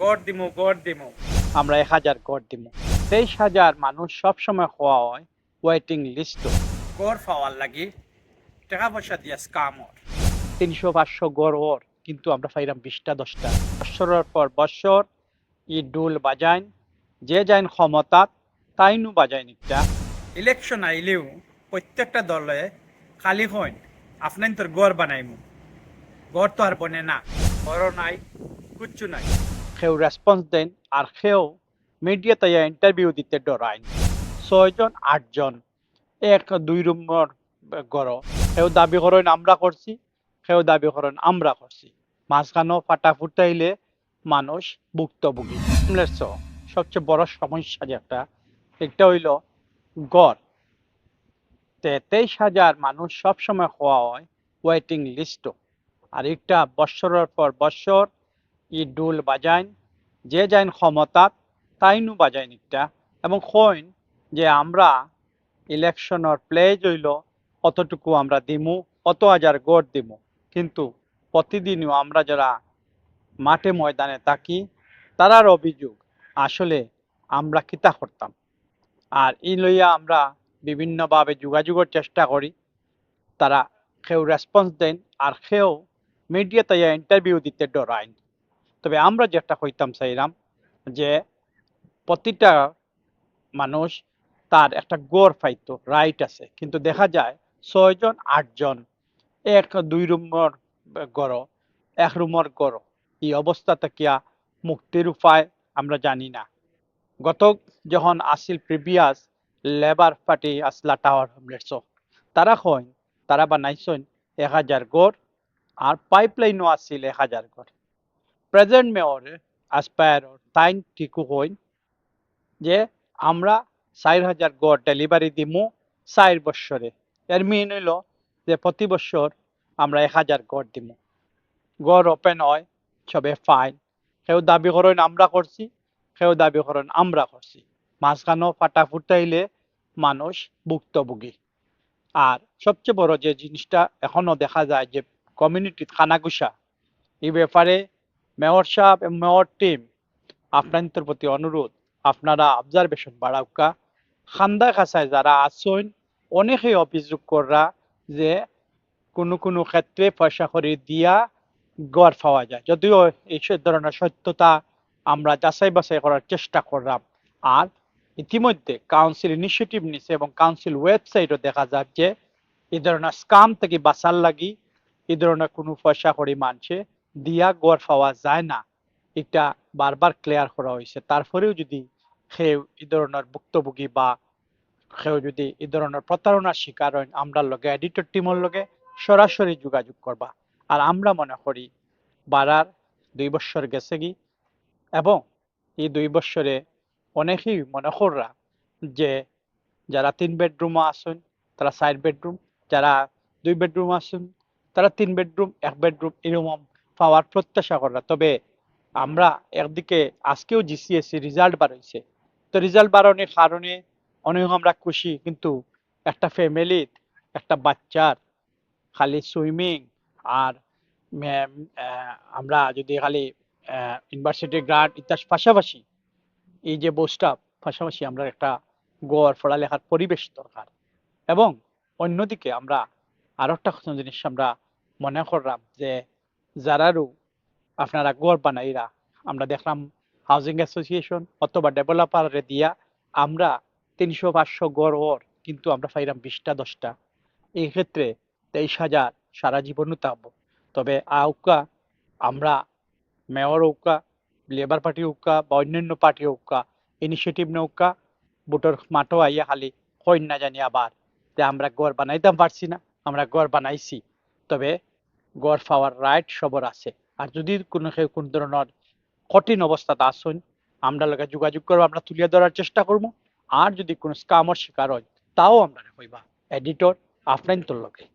গড় দিমু গড় দিমু। আমরা 1000 গড় দিমু। 23,000 মানুষ সবসময় হওয়া হয় ওয়েটিং লিস্ট। গড় পাওয়ার লাগি টাকা পয়সা দিয়া স্কামর। 300-500 গড় ওর কিন্তু আমরা পাইলাম 20টা 10টা। বৎসরের পর বৎসর ই ডুল বাজাইন, যে যাইন ক্ষমতা তাই নু বাজাইন একটা। ইলেকশন আইলেও প্রত্যেকটা দলে খালি হইন আপনার তোর গড় বানাইমু। গড় তো আর বনে না, গড়ও নাই, কিচ্ছু নাই। কেউ রেসপন্স দেন আর কেউ মিডিয়াতে ইন্টারভিউ দিতে ডরাইন। 6 জন 8 জন এক 2 রুমের গড়। কেউ দাবি করেন আমরা করছি, কেউ দাবি করেন আমরা করছি। মাঝখানেও ফাটা ফুটাইলে মানুষ ভুক্তভোগী। সবচেয়ে বড় সমস্যা যেটা একটা হইল গড়। 23,000 মানুষ সবসময় হওয়া হয় ওয়েটিং লিস্ট। আর একটা বৎসরের পর বৎসর ই ডুল বাজাইন, যে যাইন ক্ষমতা তাই নু বাজাইন একটা এবং কইন যে আমরা ইলেকশনের প্লেজ হইল অতটুকু আমরা দিমু, অত হাজার গড় দিমু। কিন্তু প্রতিদিনও আমরা যারা মাঠে ময়দানে থাকি তারার অভিযোগ আসলে আমরা কিতা করতাম। আর এই লইয়া আমরা বিভিন্নভাবে যোগাযোগের চেষ্টা করি, তারা কেউ রেসপন্স দেন আর কেউ মিডিয়াতে ইন্টারভিউ দিতে ডরাইন। তবে আমরা যেটা কইতাম চাইলাম যে প্রতিটা মানুষ তার একটা গড় পাইতো রাইট আছে, কিন্তু দেখা যায় 6 জন 8 জন এক 2 রুমের গড়, এক রুমের গড়। এই অবস্থাতে কিয়া মুক্তির উপায় আমরা জানি না। গত যখন আসিল প্রিভিয়াস লেবার পার্টি আসলা টাওয়ার হমলেটস, তারা কইন তারা বানাইছেন 1000 গড় আর পাইপলাইনও আসছিল 1000 গড়। প্রেজেন্ট মেয়র আসপায়ার তাইন ঠিকু কইন যে আমরা 4000 গড় ডেলিভারি দিমু 4 বছরে। এর মিন হইল যে প্রতি বছর আমরা 1000 গড় দিমু। গড় ওপেন হয়, সবে ফাইন। কেউ দাবি করেন আমরা করছি, কেউ দাবি করেন আমরা করছি। মাঝখানেও ফাটা ফুটাইলে মানুষ ভুক্তভোগী। আর সবচেয়ে বড় যে জিনিসটা এখনো দেখা যায় যে কমিউনিটি খানাগুসা, এই ব্যাপারে মেয়র সাহেব এবং মেয়র টিম আপনাদের প্রতি অনুরোধ, আপনারা অবজারভেশন বাড়াউকা। খান্দা খাসায় যারা আসেন অনেকেই অভিযোগ করা যে কোনো কোনো ক্ষেত্রে পয়সা করে দিয়া গড় পাওয়া যায়, যদিও এই ধরনের সত্যতা আমরা যাচাই বাছাই করার চেষ্টা করলাম। আর ইতিমধ্যে কাউন্সিল ইনিশিয়েটিভ নিছে এবং কাউন্সিল ওয়েবসাইটও দেখা যায় যে এই ধরনের স্কাম থেকে বাঁচার লাগি এই ধরনের কোনো পয়সা করে মানছে দিয়া গড় পাওয়া যায় না, এটা বারবার ক্লিয়ার করা হয়েছে। তারপরেও যদি কেউ এই ধরনের ভুক্তভোগী বা কেউ যদি এই ধরনের প্রতারণার শিকার হয়, আমরা লগে এডিটর টিমের লগে সরাসরি যোগাযোগ করবা। আর আমরা মনে করি বাড়ার 2 বছর গেছে কি, এবং এই 2 বছরে অনেকেই মনে কররা যে যারা 3 বেডরুম আছেন তারা 4 বেডরুম, যারা 2 বেডরুম আছেন তারা 3 বেডরুম 1 বেডরুম এরকম পাওয়ার প্রত্যাশা করা। তবে আমরা একদিকে আজকেও জিসিএসসি রেজাল্ট বার হয়েছে, তো রেজাল্ট বাড়ানোর কারণে অনেক আমরা খুশি, কিন্তু একটা ফ্যামিলির একটা বাচ্চার খালি সুইমিং আর আমরা যদি খালি ইউনিভার্সিটি গ্রান্ট ইত্যাদি পাশাপাশি এই যে বসটা পাশাপাশি আমরা একটা গড় পড়ালেখার পরিবেশ দরকার। এবং অন্যদিকে আমরা আরো একটা জিনিস আমরা মনে করলাম যে যারারও আপনারা গড় বানাইরা, আমরা দেখলাম হাউজিং অ্যাসোসিয়েশন অথবা ডেভেলপারে দিয়া আমরা 300-500 গড় ওর কিন্তু আমরা পাইলাম 20টা 10টা। এই ক্ষেত্রে 23,000 সারা জীবনও থাকবো। তবে আউকা আমরা মেয়র উকা, লেবার পার্টি উকা বা অন্যান্য পার্টি উকা ইনিশিয়েটিভ নৌকা বুটোর মাঠও আইয়া খালি কইন না জানি আবার যে আমরা গড় বানাইতাম পারছি না, আমরা গড় বানাইছি। তবে গড় পাওয়ার রাইট সবর আছে। আর যদি কোনো কেউ কোন ধরনের কঠিন অবস্থাতে আসুন, আমরা লগে যোগাযোগ করবো, আমরা তুলিয়া ধরার চেষ্টা করবো। আর যদি কোনো স্কামর শিকার হয় তাও আমরা কইবা এডিটর আপনার তোর লগে।